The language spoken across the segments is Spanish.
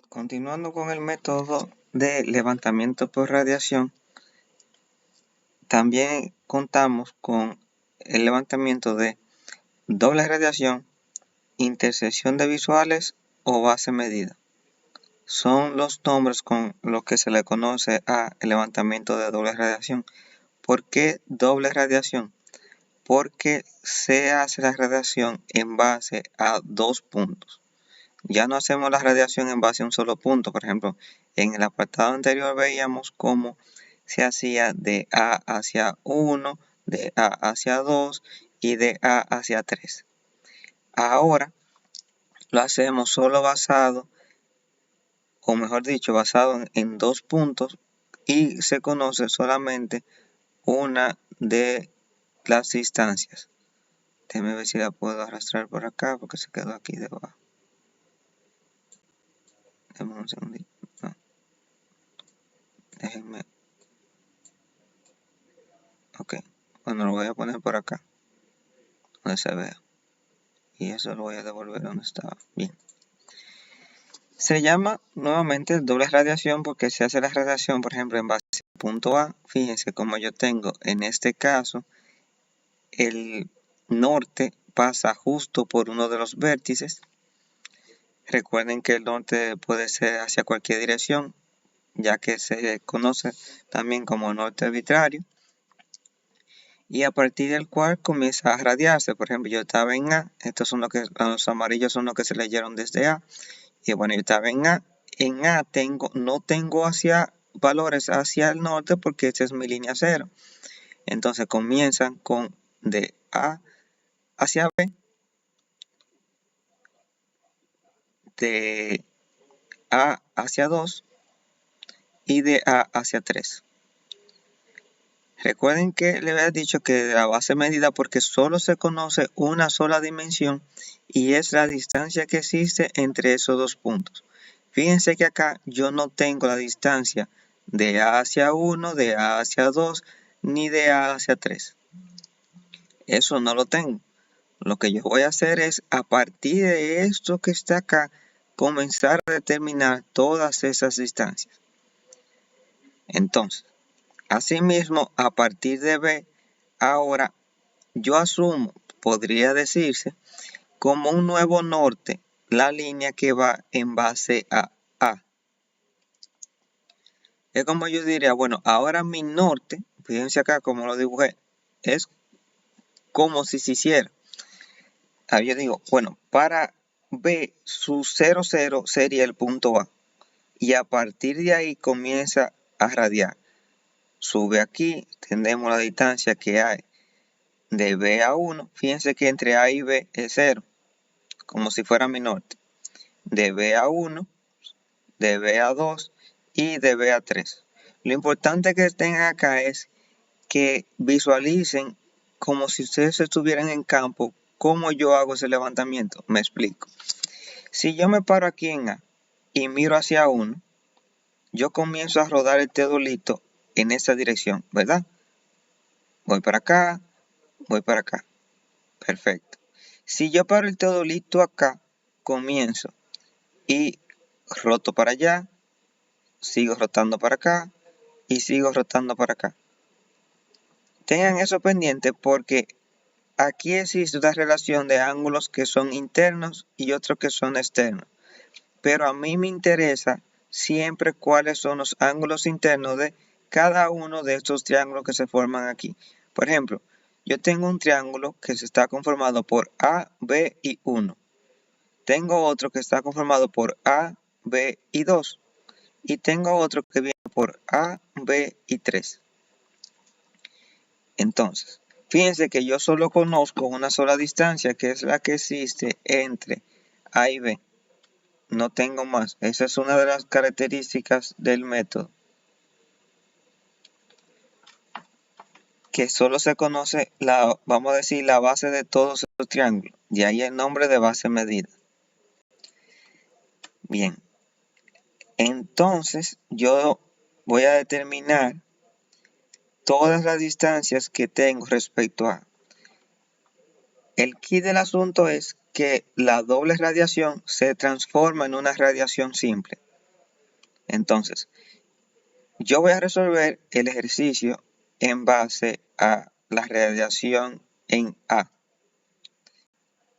Continuando con el método de levantamiento por radiación, también contamos con el levantamiento de doble radiación, intersección de visuales o base medida. Son los nombres con los que se le conoce al levantamiento de doble radiación. ¿Por qué doble radiación? Porque se hace la radiación en base a dos puntos. Ya no hacemos la radiación en base a un solo punto. Por ejemplo, en el apartado anterior veíamos cómo se hacía de A hacia 1, de A hacia 2 y de A hacia 3. Ahora lo hacemos solo basado, o mejor dicho, basado en dos puntos, y se conoce solamente una de las distancias. Déjame ver si la puedo arrastrar por acá porque se quedó aquí debajo. Déjame un segundito. No. Déjenme. Ok. Bueno, lo voy a poner por acá, donde se vea. Y eso lo voy a devolver donde estaba. Bien. Se llama nuevamente doble radiación porque se hace la radiación, por ejemplo, en base al punto A. Fíjense como yo tengo en este caso el norte pasa justo por uno de los vértices. Recuerden que el norte puede ser hacia cualquier dirección, ya que se conoce también como norte arbitrario. Y a partir del cual comienza a radiarse. Por ejemplo, yo estaba en A, estos son los amarillos son los que se leyeron desde A. Y bueno, yo estaba en A. En A no tengo valores hacia el norte porque esta es mi línea cero. Entonces comienzan con de A hacia B, de A hacia 2 y de A hacia 3. Recuerden que le había dicho que de la base medida porque solo se conoce una sola dimensión y es la distancia que existe entre esos dos puntos. Fíjense que acá yo no tengo la distancia de A hacia 1, de A hacia 2, ni de A hacia 3. Eso no lo tengo. Lo que yo voy a hacer es, a partir de esto que está acá, comenzar a determinar todas esas distancias. Entonces, asimismo, a partir de B, ahora yo asumo, podría decirse, como un nuevo norte, la línea que va en base a A. Es como yo diría, bueno, ahora mi norte, fíjense acá como lo dibujé, es como si se hiciera. Ahora yo digo, bueno, para B, su 0, 0 sería el punto A. Y a partir de ahí comienza a radiar. Sube aquí, tenemos la distancia que hay de B a 1. Fíjense que entre A y B es 0, como si fuera mi norte. De B a 1, de B a 2 y de B a 3. Lo importante que tengan acá es que visualicen como si ustedes estuvieran en campo, cómo yo hago ese levantamiento. Me explico. Si yo me paro aquí en A y miro hacia 1, yo comienzo a rodar el teodolito en esa dirección, ¿verdad? Voy para acá, voy para acá. Perfecto. Si yo paro el teodolito acá, comienzo y roto para allá, sigo rotando para acá y sigo rotando para acá. Tengan eso pendiente porque aquí existe una relación de ángulos que son internos y otros que son externos. Pero a mí me interesa siempre cuáles son los ángulos internos de cada uno de estos triángulos que se forman aquí. Por ejemplo, yo tengo un triángulo que se está conformado por A, B y 1. Tengo otro que está conformado por A, B y 2. Y tengo otro que viene por A, B y 3. Entonces, fíjense que yo solo conozco una sola distancia, que es la que existe entre A y B. No tengo más. Esa es una de las características del método. Que solo se conoce vamos a decir, la base de todos esos triángulos. De ahí el nombre de base medida. Bien. Entonces, yo voy a determinar todas las distancias que tengo respecto a. El key del asunto es que la doble radiación se transforma en una radiación simple. Entonces, yo voy a resolver el ejercicio en base a la radiación en A.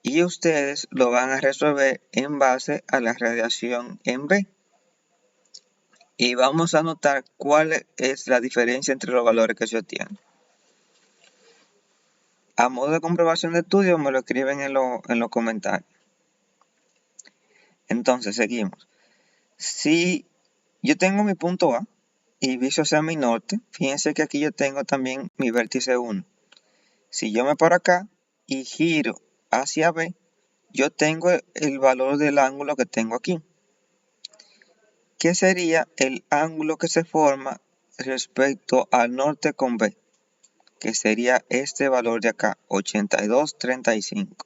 Y ustedes lo van a resolver en base a la radiación en B. Y vamos a notar cuál es la diferencia entre los valores que se obtienen. A modo de comprobación de estudio me lo escriben en los comentarios. Entonces seguimos. Si yo tengo mi punto A y viso hacia mi norte, fíjense que aquí yo tengo también mi vértice 1. Si yo me paro acá y giro hacia B, yo tengo el valor del ángulo que tengo aquí. ¿Qué sería el ángulo que se forma respecto al norte con B? Que sería este valor de acá, 82,35.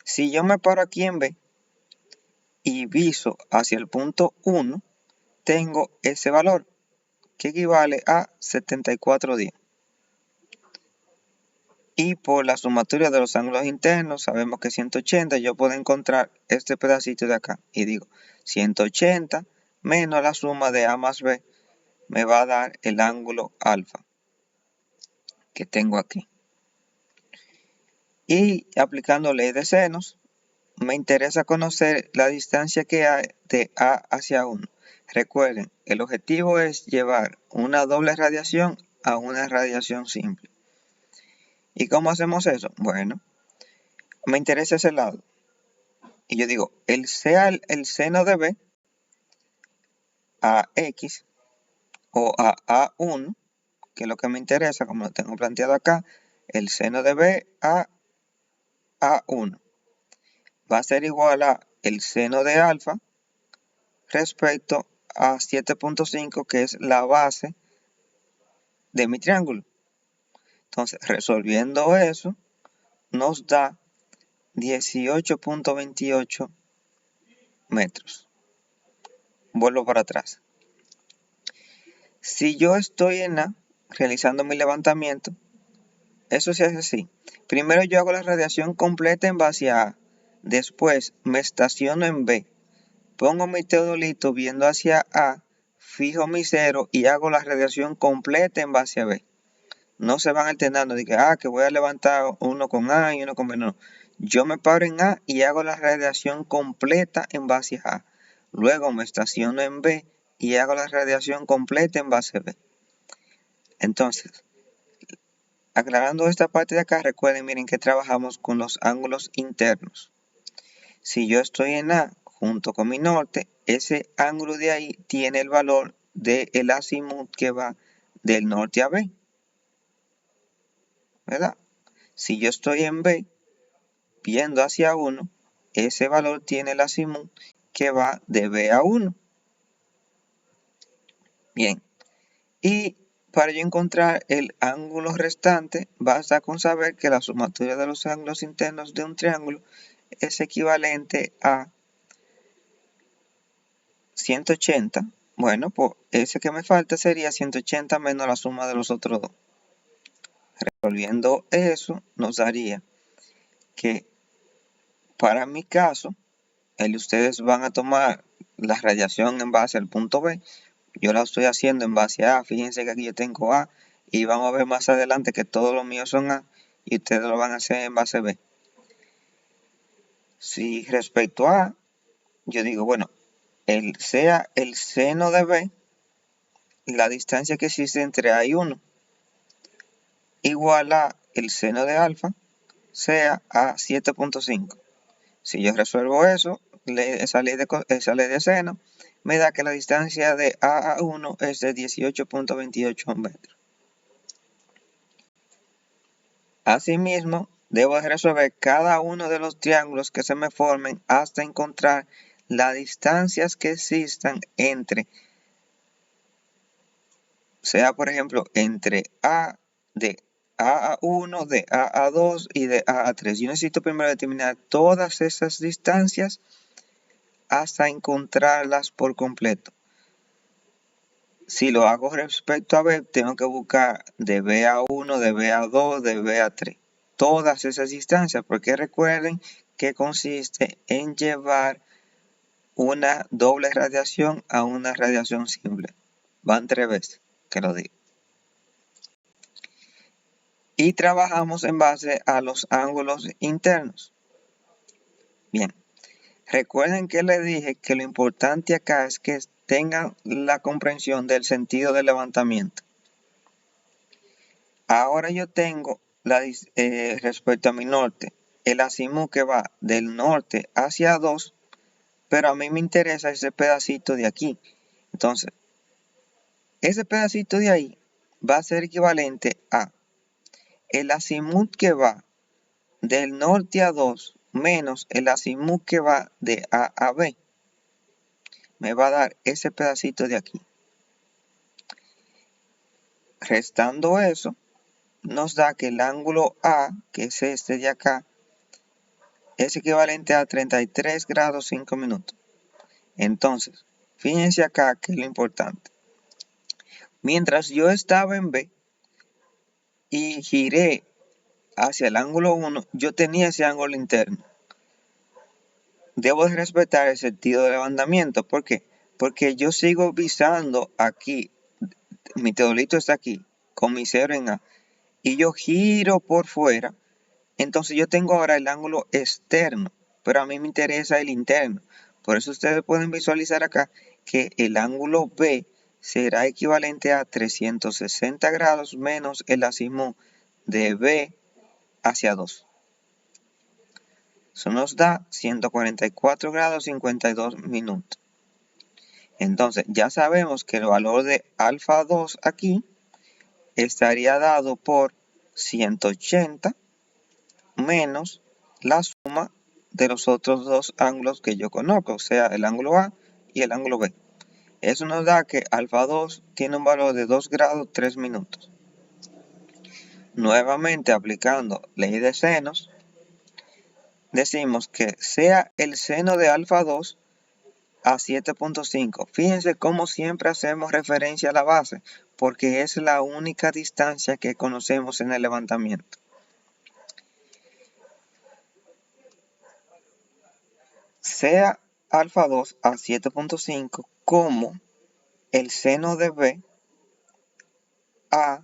Si yo me paro aquí en B y viso hacia el punto 1, tengo ese valor, que equivale a 74,10. Y por la sumatoria de los ángulos internos, sabemos que 180, yo puedo encontrar este pedacito de acá. Y digo, 180 menos la suma de A más B me va a dar el ángulo alfa que tengo aquí. Y aplicando ley de senos, me interesa conocer la distancia que hay de A hacia 1. Recuerden, el objetivo es llevar una doble radiación a una radiación simple. ¿Y cómo hacemos eso? Bueno, me interesa ese lado. Y yo digo, el seno de B a X o a A1, que es lo que me interesa, como lo tengo planteado acá, el seno de B a A1 va a ser igual a el seno de alfa respecto a 7.5, que es la base de mi triángulo. Entonces, resolviendo eso, nos da 18.28 metros. Vuelvo para atrás. Si yo estoy en A, realizando mi levantamiento, eso se hace así. Primero yo hago la radiación completa en base a A. Después me estaciono en B. Pongo mi teodolito viendo hacia A, fijo mi cero y hago la radiación completa en base a B. No se van alternando de que voy a levantar uno con A y uno con B. No. Yo me paro en A y hago la radiación completa en base a A. Luego me estaciono en B y hago la radiación completa en base a B. Entonces, aclarando esta parte de acá, recuerden, miren que trabajamos con los ángulos internos. Si yo estoy en A junto con mi norte, ese ángulo de ahí tiene el valor del azimut que va del norte a B. ¿Verdad? Si yo estoy en B, viendo hacia 1, ese valor tiene el azimut que va de B a 1. Bien, y para yo encontrar el ángulo restante, basta con saber que la sumatoria de los ángulos internos de un triángulo es equivalente a 180. Bueno, pues ese que me falta sería 180 menos la suma de los otros dos. Resolviendo eso, nos daría que para mi caso, ustedes van a tomar la radiación en base al punto B. Yo la estoy haciendo en base a A. Fíjense que aquí yo tengo A y vamos a ver más adelante que todos los míos son A y ustedes lo van a hacer en base B. Si respecto a A, yo digo, bueno, sea el seno de B, la distancia que existe entre A y 1, igual a el seno de alfa, sea a 7.5. Si yo resuelvo eso, esa ley de seno, me da que la distancia de A a 1 es de 18.28 metros. Asimismo, debo resolver cada uno de los triángulos que se me formen hasta encontrar las distancias que existan entre, sea por ejemplo, entre A de A a 1, de A a 2 y de A a 3. Yo necesito primero determinar todas esas distancias hasta encontrarlas por completo. Si lo hago respecto a B, tengo que buscar de B a 1, de B a 2, de B a 3. Todas esas distancias, porque recuerden que consiste en llevar una doble radiación a una radiación simple. Van 3 veces que lo digo. Y trabajamos en base a los ángulos internos. Bien, recuerden que les dije que lo importante acá es que tengan la comprensión del sentido del levantamiento. Ahora yo tengo respecto a mi norte, el azimut que va del norte hacia 2, pero a mí me interesa ese pedacito de aquí. Entonces, ese pedacito de ahí va a ser equivalente a el azimut que va del norte a 2 menos el azimut que va de A a B. Me va a dar ese pedacito de aquí. Restando eso, nos da que el ángulo A, que es este de acá, es equivalente a 33 grados 5 minutos. Entonces, fíjense acá que es lo importante. Mientras yo estaba en B y giré hacia el ángulo 1, yo tenía ese ángulo interno. Debo de respetar el sentido de levantamiento. ¿Por qué? Porque yo sigo visando aquí, mi teodolito está aquí, con mi cero en A, y yo giro por fuera. Entonces yo tengo ahora el ángulo externo, pero a mí me interesa el interno. Por eso ustedes pueden visualizar acá que el ángulo B será equivalente a 360 grados menos el azimut de B hacia 2. Eso nos da 144 grados 52 minutos. Entonces ya sabemos que el valor de alfa 2 aquí estaría dado por 180 menos la suma de los otros dos ángulos que yo conozco, o sea, el ángulo A y el ángulo B. Eso nos da que alfa 2 tiene un valor de 2 grados 3 minutos. Nuevamente aplicando ley de senos, decimos que sea el seno de alfa 2 a 7.5. Fíjense cómo siempre hacemos referencia a la base, porque es la única distancia que conocemos en el levantamiento. Sea alfa 2 a 7.5 como el seno de B a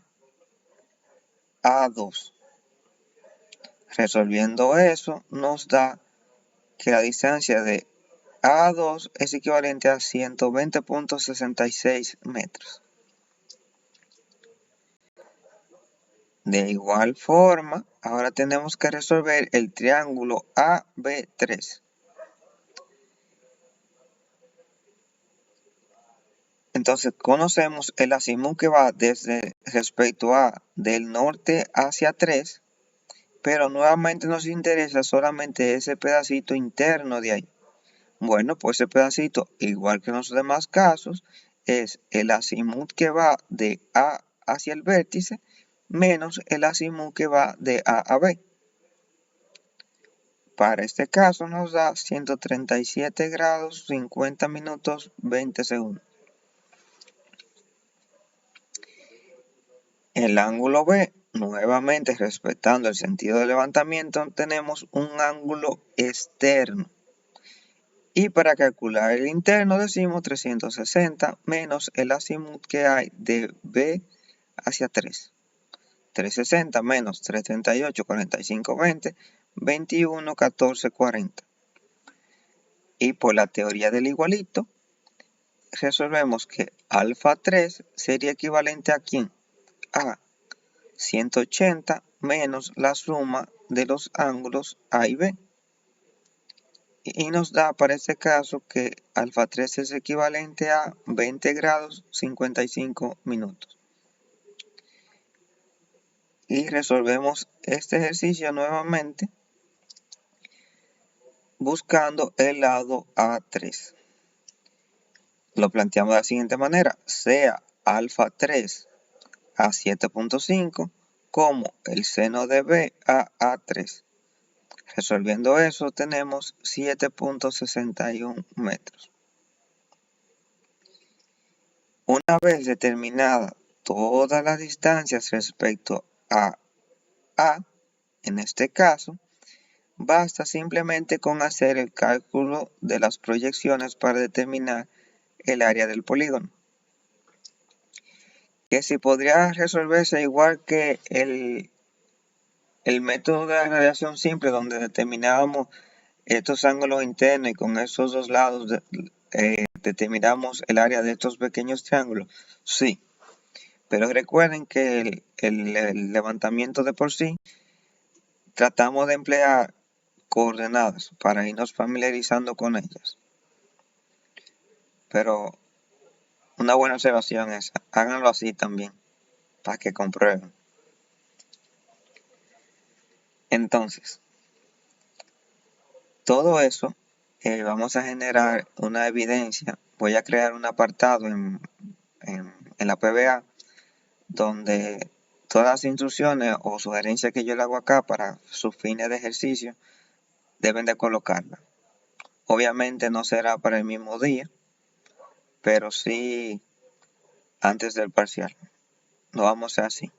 A2. Resolviendo eso nos da que la distancia de A2 es equivalente a 120.66 metros. De igual forma, ahora tenemos que resolver el triángulo AB3. Entonces conocemos el azimut que va desde respecto a del norte hacia 3, pero nuevamente nos interesa solamente ese pedacito interno de ahí. Bueno, pues ese pedacito, igual que en los demás casos, es el azimut que va de A hacia el vértice menos el azimut que va de A a B. Para este caso nos da 137 grados 50 minutos 20 segundos. El ángulo B, nuevamente respetando el sentido de levantamiento, tenemos un ángulo externo. Y para calcular el interno decimos 360 menos el azimut que hay de B hacia 3. 360 menos 338, 45, 20, 21, 14, 40. Y por la teoría del igualito, resolvemos que alfa 3 sería equivalente a ¿quién? A 180 menos la suma de los ángulos A y B. Y nos da para este caso que alfa 3 es equivalente a 20 grados 55 minutos. Y resolvemos este ejercicio nuevamente buscando el lado A3. Lo planteamos de la siguiente manera: sea alfa 3 a 7.5 como el seno de B a A3. Resolviendo eso tenemos 7.61 metros. Una vez determinada todas las distancias respecto a A, en este caso, basta simplemente con hacer el cálculo de las proyecciones para determinar el área del polígono. Que si podría resolverse igual que el método de la radiación simple, donde determinábamos estos ángulos internos y con esos dos lados determinamos el área de estos pequeños triángulos. Sí, pero recuerden que el levantamiento de por sí tratamos de emplear coordenadas para irnos familiarizando con ellas. Pero una buena observación es, háganlo así también, para que comprueben. Entonces, todo eso, vamos a generar una evidencia. Voy a crear un apartado en la PBA, donde todas las instrucciones o sugerencias que yo le hago acá para sus fines de ejercicio, deben de colocarla. Obviamente no será para el mismo día, pero sí antes del parcial. Lo vamos a hacer así.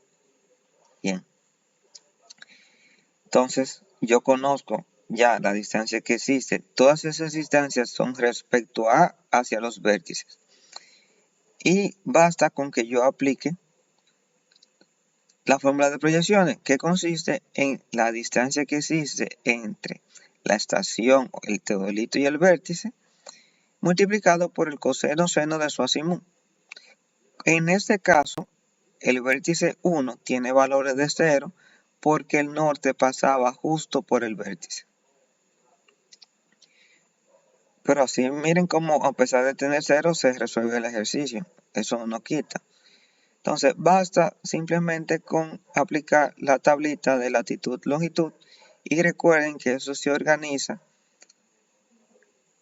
Bien. Entonces, yo conozco ya la distancia que existe. Todas esas distancias son respecto a hacia los vértices. Y basta con que yo aplique la fórmula de proyecciones, que consiste en la distancia que existe entre la estación, el teodolito y el vértice, multiplicado por el coseno seno de su azimut. En este caso, el vértice 1 tiene valores de 0 porque el norte pasaba justo por el vértice. Pero así miren cómo a pesar de tener 0 se resuelve el ejercicio. Eso no quita. Entonces basta simplemente con aplicar la tablita de latitud-longitud y recuerden que eso se organiza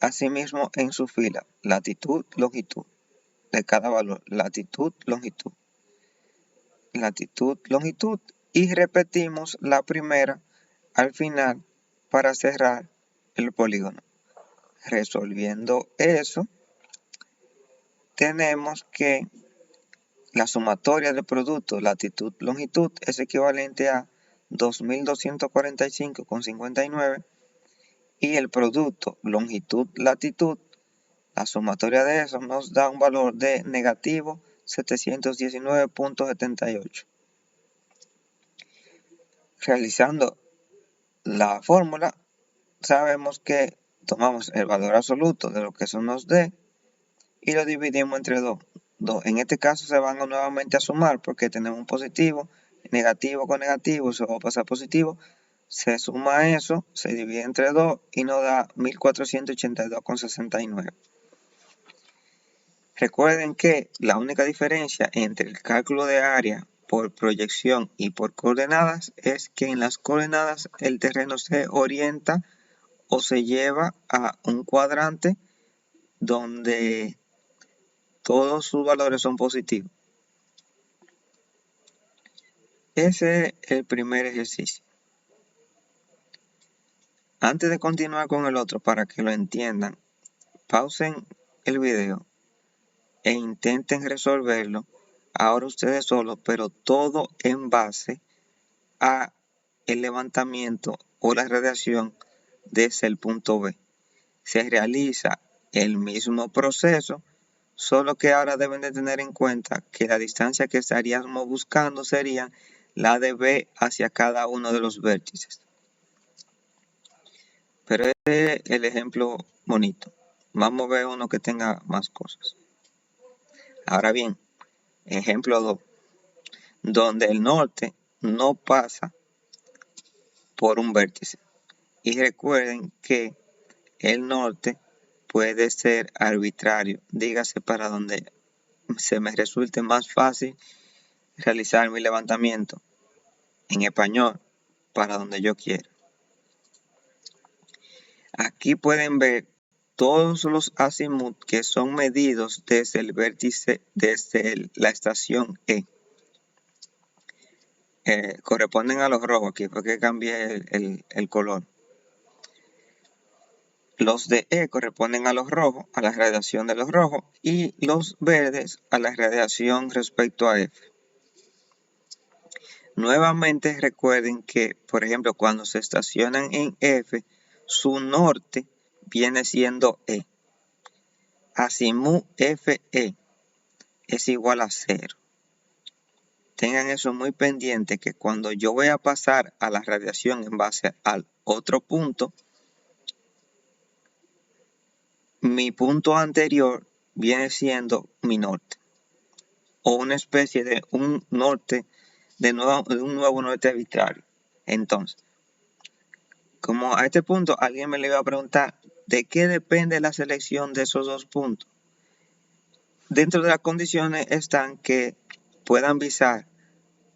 asimismo en su fila. Latitud-longitud de cada valor. Latitud-longitud. Latitud-longitud y repetimos la primera al final para cerrar el polígono. Resolviendo eso, tenemos que la sumatoria del producto latitud-longitud es equivalente a 2245,59 y el producto longitud-latitud, la sumatoria de eso nos da un valor de negativo 719,78. Realizando la fórmula, sabemos que tomamos el valor absoluto de lo que eso nos dé y lo dividimos entre 2. En este caso se van nuevamente a sumar porque tenemos un positivo, negativo con negativo, eso va a pasar positivo, se suma eso, se divide entre 2 y nos da 1482,69. Recuerden que la única diferencia entre el cálculo de área por proyección y por coordenadas es que en las coordenadas el terreno se orienta o se lleva a un cuadrante donde todos sus valores son positivos. Ese es el primer ejercicio. Antes de continuar con el otro, para que lo entiendan, pausen el video e intenten resolverlo ahora ustedes solos, pero todo en base a el levantamiento o la radiación desde el punto B. Se realiza el mismo proceso, solo que ahora deben de tener en cuenta que la distancia que estaríamos buscando sería la de B hacia cada uno de los vértices. Pero este es el ejemplo bonito. Vamos a ver uno que tenga más cosas. Ahora bien, ejemplo 2, donde el norte no pasa por un vértice. Y recuerden que el norte puede ser arbitrario, dígase para donde se me resulte más fácil realizar mi levantamiento. En español, para donde yo quiera. Aquí pueden ver todos los azimut que son medidos desde el vértice, desde la estación E. Corresponden a los rojos, aquí porque cambié el color. Los de E corresponden a los rojos, a la radiación de los rojos, y los verdes a la radiación respecto a F. Nuevamente recuerden que, por ejemplo, cuando se estacionan en F, su norte viene siendo E. Azimut FE es igual a 0. Tengan eso muy pendiente, que cuando yo voy a pasar a la radiación en base al otro punto, mi punto anterior viene siendo mi norte, o una especie de un norte, de un nuevo norte arbitrario. Entonces, como a este punto alguien me le iba a preguntar, ¿de qué depende la selección de esos dos puntos? Dentro de las condiciones están que puedan visar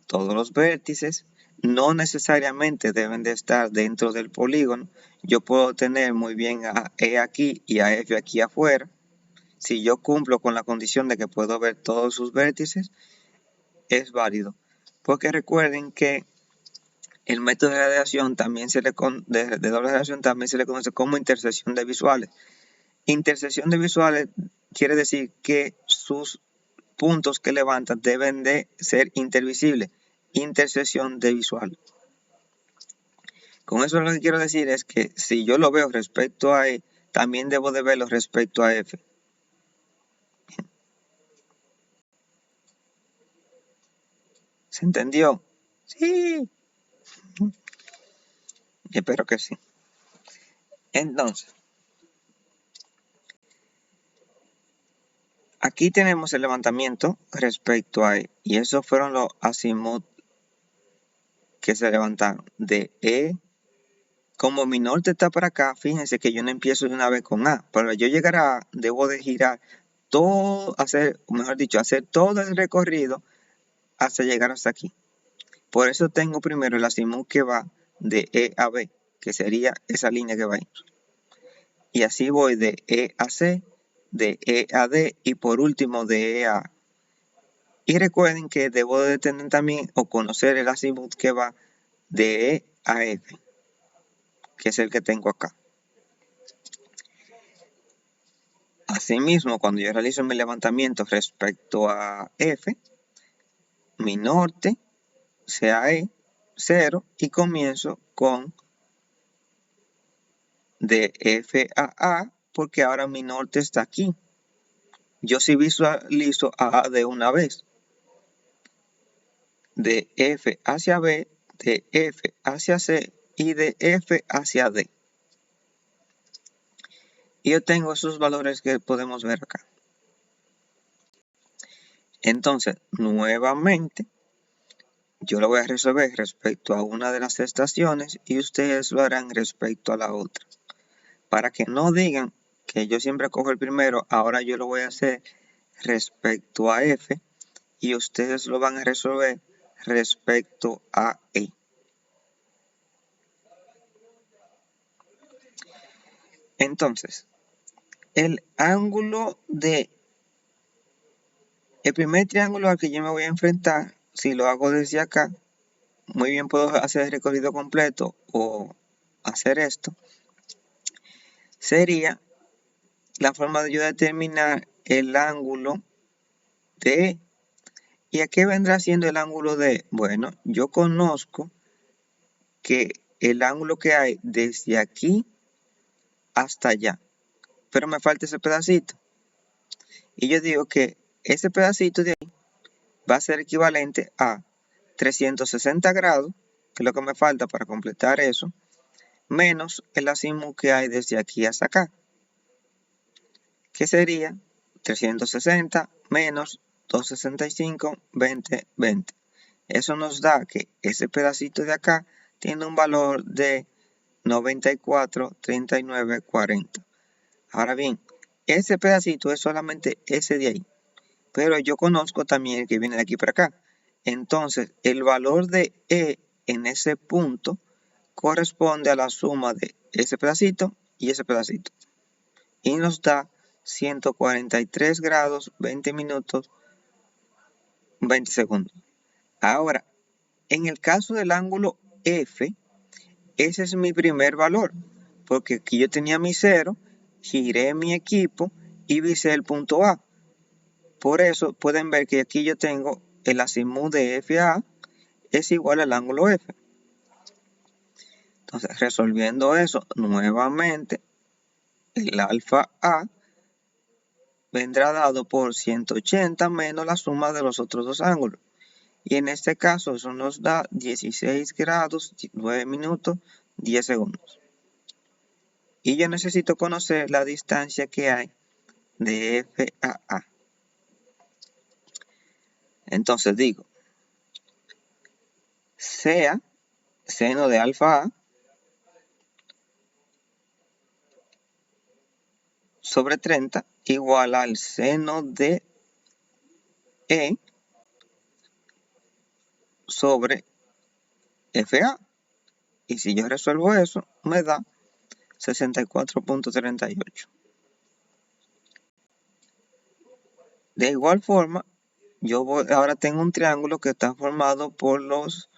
todos los vértices, no necesariamente deben de estar dentro del polígono. Yo puedo tener muy bien a E aquí y a F aquí afuera. Si yo cumplo con la condición de que puedo ver todos sus vértices, es válido. Porque recuerden que el método de radiación también de doble radiación también se le conoce como intersección de visuales. Intersección de visuales quiere decir que sus puntos que levantan deben de ser intervisibles. Intersección de visual. Con eso lo que quiero decir es que si yo lo veo respecto a E, también debo de verlo respecto a F. ¿Se entendió? Sí. Espero que sí. Entonces, aquí tenemos el levantamiento respecto a E. Y esos fueron los azimut que se levantaron de E. Como mi norte está para acá, fíjense que yo no empiezo de una vez con A. Para yo llegar a A, debo de girar todo, hacer todo el recorrido hasta llegar hasta aquí. Por eso tengo primero el azimut que va de E a B, que sería esa línea que va ahí. Y así voy de E a C, de E a D y por último de E a A. Y recuerden que debo de tener también o conocer el azimut que va de E a F, que es el que tengo acá. Asimismo, cuando yo realizo mi levantamiento respecto a F, mi norte sea E, 0, y comienzo con de F a A, porque ahora mi norte está aquí. Yo sí visualizo a A de una vez. De F hacia B, de F hacia C y de F hacia D. Y yo tengo esos valores que podemos ver acá. Entonces, nuevamente, yo lo voy a resolver respecto a una de las estaciones y ustedes lo harán respecto a la otra. Para que no digan que yo siempre cojo el primero, ahora yo lo voy a hacer respecto a F y ustedes lo van a resolver respecto a E. Entonces, el ángulo de el primer triángulo al que yo me voy a enfrentar, si lo hago desde acá, muy bien puedo hacer el recorrido completo o hacer esto. Sería la forma de yo determinar el ángulo de E. ¿Y a qué vendrá siendo el ángulo de E? Bueno, yo conozco que el ángulo que hay desde aquí hasta allá, pero me falta ese pedacito. Y yo digo que ese pedacito de ahí va a ser equivalente a 360 grados, que es lo que me falta para completar eso, menos el azimut que hay desde aquí hasta acá, que sería 360 menos 265, 20, 20. Eso nos da que ese pedacito de acá tiene un valor de 94, 39, 40. Ahora bien, ese pedacito es solamente ese de ahí, pero yo conozco también el que viene de aquí para acá. Entonces, el valor de E en ese punto corresponde a la suma de ese pedacito y ese pedacito. Y nos da 143 grados, 20 minutos, 20 segundos. Ahora, en el caso del ángulo F, ese es mi primer valor, porque aquí yo tenía mi 0, giré mi equipo y visé el punto A. Por eso pueden ver que aquí yo tengo el azimut de F a A, es igual al ángulo F. Entonces, resolviendo eso, nuevamente, el alfa A vendrá dado por 180 menos la suma de los otros dos ángulos. Y en este caso, eso nos da 16 grados, 9 minutos, 10 segundos. Y yo necesito conocer la distancia que hay de F a A. Entonces digo, sea seno de alfa A sobre 30 igual al seno de E sobre FA. Y si yo resuelvo eso, me da 64.38. De igual forma, ahora tengo un triángulo que está formado por los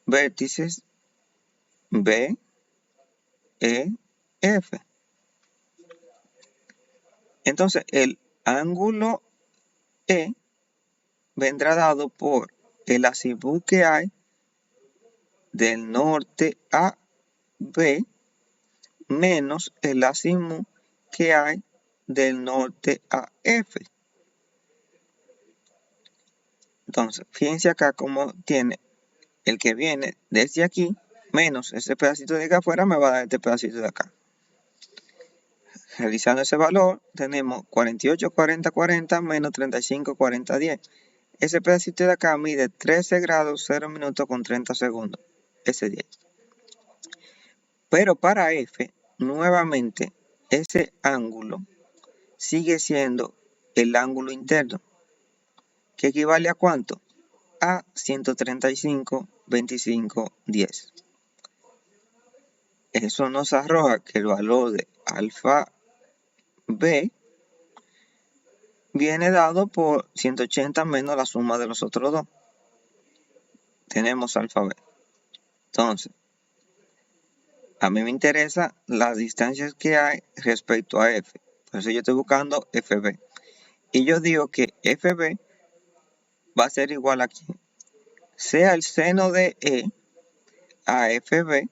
vértices B, E, F. Entonces, el ángulo E vendrá dado por el azimut que hay del norte a B menos el azimut que hay del norte a F. Entonces, fíjense acá cómo tiene el que viene desde aquí menos ese pedacito de acá afuera me va a dar este pedacito de acá. Realizando ese valor, tenemos 48, 40, 40 menos 35, 40, 10. Ese pedacito de acá mide 13 grados, 0 minutos con 30 segundos. Ese 10. Pero para F, nuevamente, ese ángulo sigue siendo el ángulo interno. ¿Que equivale a cuánto? A 135, 25, 10. Eso nos arroja que el valor de alfa B viene dado por 180 menos la suma de los otros dos. Tenemos alfa B. Entonces, a mí me interesa las distancias que hay respecto a F. Por eso yo estoy buscando FB. Y yo digo que FB va a ser igual aquí. Sea el seno de E a FB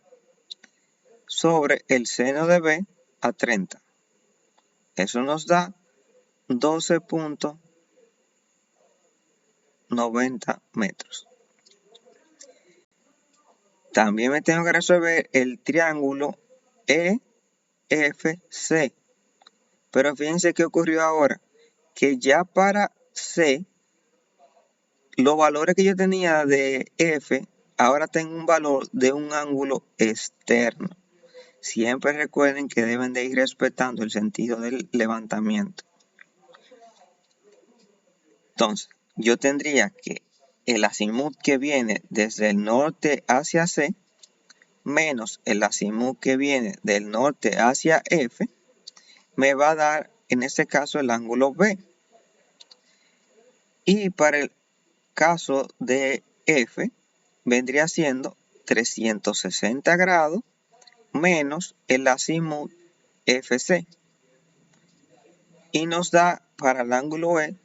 sobre el seno de B a 30. Eso nos da 12.90 metros. También me tengo que resolver el triángulo EFC. Pero fíjense qué ocurrió ahora. Que ya para C, los valores que yo tenía de F, ahora tengo un valor de un ángulo externo. Siempre recuerden que deben de ir respetando el sentido del levantamiento. Entonces, yo tendría que el azimut que viene desde el norte hacia C menos el azimut que viene del norte hacia F me va a dar en este caso el ángulo B. Y para el caso de F vendría siendo 360 grados menos el azimut FC. Y nos da para el ángulo E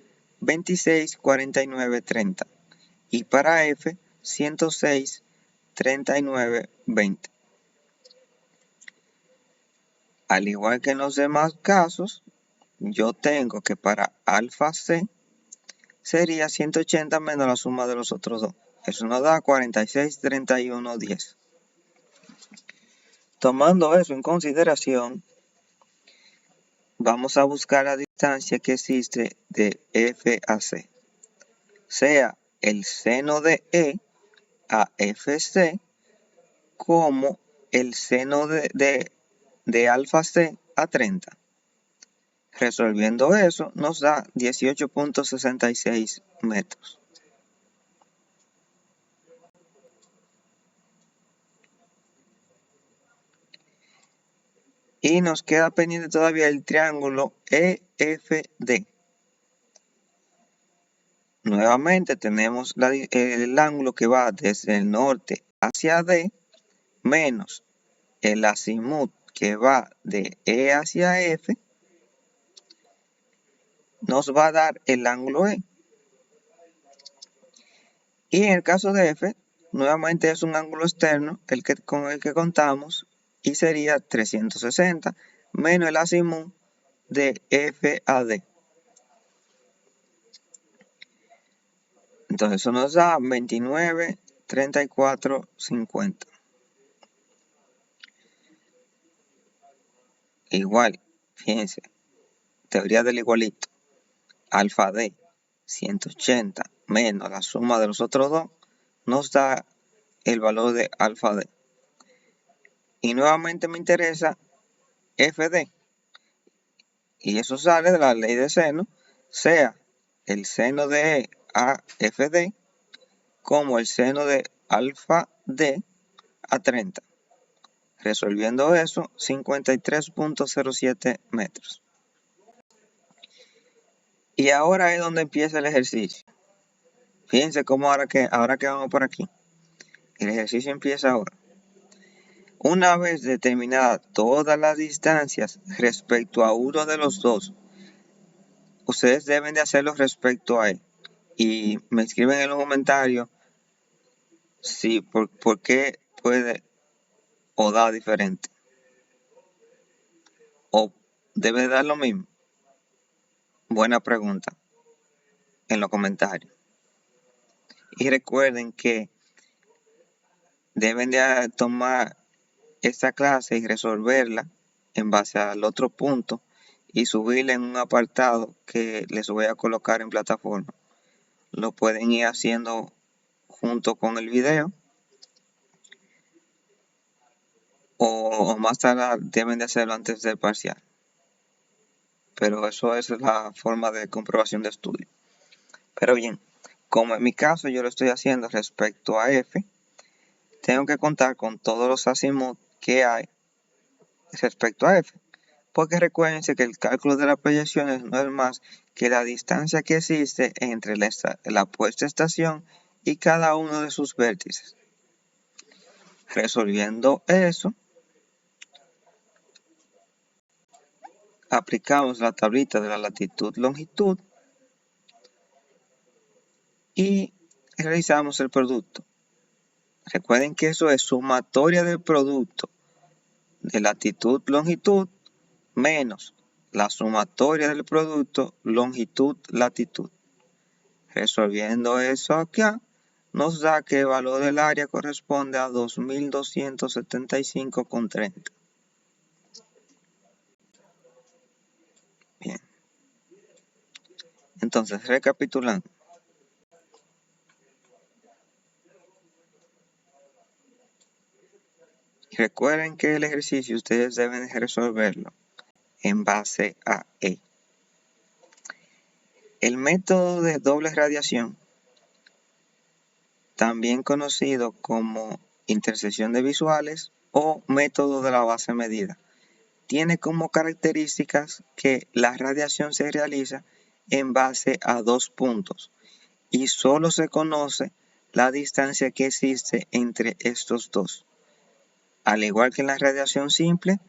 26, 49, 30. Y para F 106, 39, 20. Al igual que en los demás casos, yo tengo que para alfa C sería 180 menos la suma de los otros dos. Eso nos da 46, 31, 10. Tomando eso en consideración, vamos a buscar la distancia que existe de F a C. Sea el seno de E a FC como el seno de alfa C a 30. Resolviendo eso nos da 18.66 metros. Y nos queda pendiente todavía el triángulo EFD. Nuevamente tenemos el ángulo que va desde el norte hacia D menos el azimut que va de E hacia F nos va a dar el ángulo E. Y en el caso de F, nuevamente es un ángulo externo con el que contamos y sería 360 menos el azimut de FAD. Entonces eso nos da 29, 34, 50. Igual, fíjense, teoría del igualito. Alfa D 180 menos la suma de los otros dos nos da el valor de alfa D. Y nuevamente me interesa FD. Y eso sale de la ley de seno, sea el seno de AFD como el seno de alfa D a 30. Resolviendo eso, 53.07 metros. Y ahora es donde empieza el ejercicio. Fíjense cómo ahora que vamos por aquí. El ejercicio empieza ahora. Una vez determinadas todas las distancias respecto a uno de los dos, ustedes deben de hacerlo respecto a él. Y me escriben en los comentarios si por qué puede o da diferente. O debe dar lo mismo. Buena pregunta en los comentarios. Y recuerden que deben de tomar esta clase y resolverla en base al otro punto y subirla en un apartado que les voy a colocar en plataforma. Lo pueden ir haciendo junto con el video o más tarde deben de hacerlo antes del parcial. Pero eso es la forma de comprobación de estudio. Pero bien, como en mi caso yo lo estoy haciendo respecto a F, tengo que contar con todos los azimuth que hay respecto a F. Porque recuérdense que el cálculo de las proyecciones no es más que la distancia que existe entre la puesta estación y cada uno de sus vértices. Resolviendo eso, aplicamos la tablita de la latitud-longitud y realizamos el producto. Recuerden que eso es sumatoria del producto de latitud-longitud menos la sumatoria del producto longitud-latitud. Resolviendo eso acá, nos da que el valor del área corresponde a 2275,30. Bien. Entonces, recapitulando. Recuerden que el ejercicio ustedes deben resolverlo en base a E. El método de doble radiación, también conocido como intersección de visuales o método de la base medida, tiene como características que la radiación se realiza en base a dos puntos y solo se conoce la distancia que existe entre estos dos. Al igual que en la radiación simple,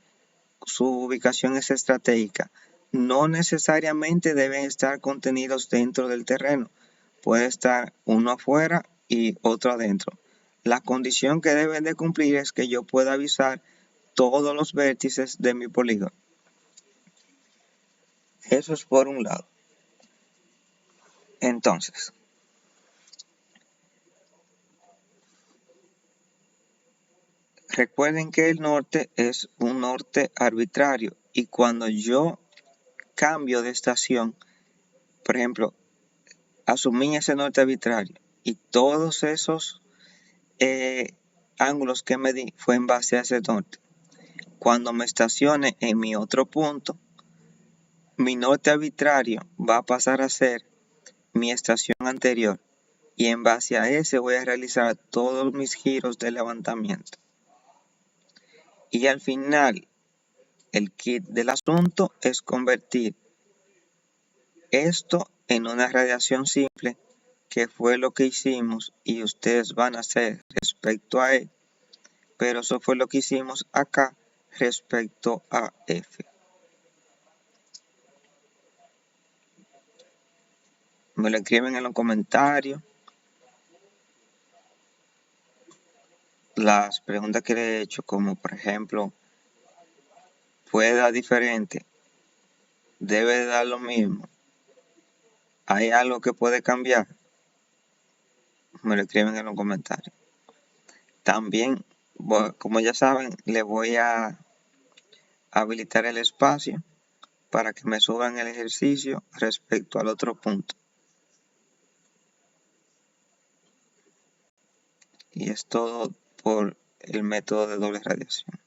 su ubicación es estratégica. No necesariamente deben estar contenidos dentro del terreno. Puede estar uno afuera y otro adentro. La condición que deben de cumplir es que yo pueda avisar todos los vértices de mi polígono. Eso es por un lado. Entonces, recuerden que el norte es un norte arbitrario y cuando yo cambio de estación, por ejemplo, asumí ese norte arbitrario y todos esos ángulos que medí fue en base a ese norte. Cuando me estacione en mi otro punto, mi norte arbitrario va a pasar a ser mi estación anterior y en base a ese voy a realizar todos mis giros de levantamiento. Y al final, el kit del asunto es convertir esto en una radiación simple, que fue lo que hicimos y ustedes van a hacer respecto a E, pero eso fue lo que hicimos acá respecto a F. Me lo escriben en los comentarios las preguntas que le he hecho, como por ejemplo, ¿puede dar diferente? ¿Debe dar lo mismo? ¿Hay algo que puede cambiar? Me lo escriben en los comentarios. También, como ya saben, le voy a habilitar el espacio para que me suban el ejercicio respecto al otro punto. Y es todo por el método de doble radiación.